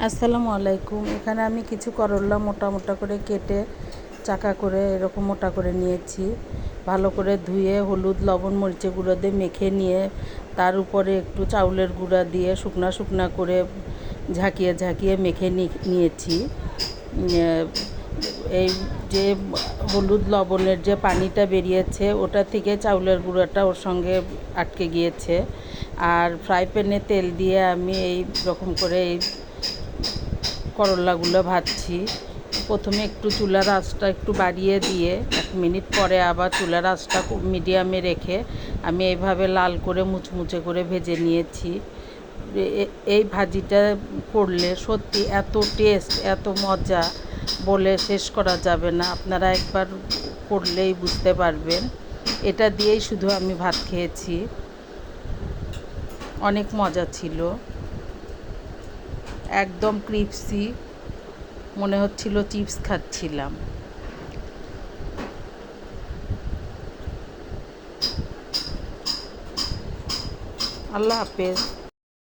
আসসালামু আলাইকুম। এখানে আমি কিছু করল্লা মোটা মোটা করে কেটে চাকা করে এরকম মোটা করে নিয়েছি। ভালো করে ধুয়ে হলুদ লবণ মরিচের গুঁড়ো দিয়ে মেখে নিয়ে তার উপরে একটু চাউলের গুঁড়া দিয়ে শুকনা শুকনা করে ঝাঁকিয়ে ঝাঁকিয়ে মেখে নিয়েছি। এই যে হলুদ লবণের যে পানিটা বেরিয়েছে ওটা থেকে চাউলের গুঁড়োটা ওর সঙ্গে আটকে গিয়েছে। আর ফ্রাই প্যানে তেল দিয়ে আমি এই রকম করে এই করল্লাগুলো ভাজছি। প্রথমে একটু চুলার আঁচটা একটু বাড়িয়ে দিয়ে 1 মিনিট পরে আবার চুলার আঁচটা মিডিয়ামে রেখে আমি এইভাবে লাল করে মুচমুচে করে ভেজে নিয়েছি। এই ভাজিটা করলে সত্যি এত টেস্ট, এত মজা বলে শেষ করা যাবে না। আপনারা একবার করলেই বুঝতে পারবেন। এটা দিয়েই শুধু আমি ভাত খেয়েছি, অনেক মজা ছিল। একদম ক্রিপসি, মনে হচ্ছিল চিপস খাচ্ছিলাম। আল্লাহ হাফেজ।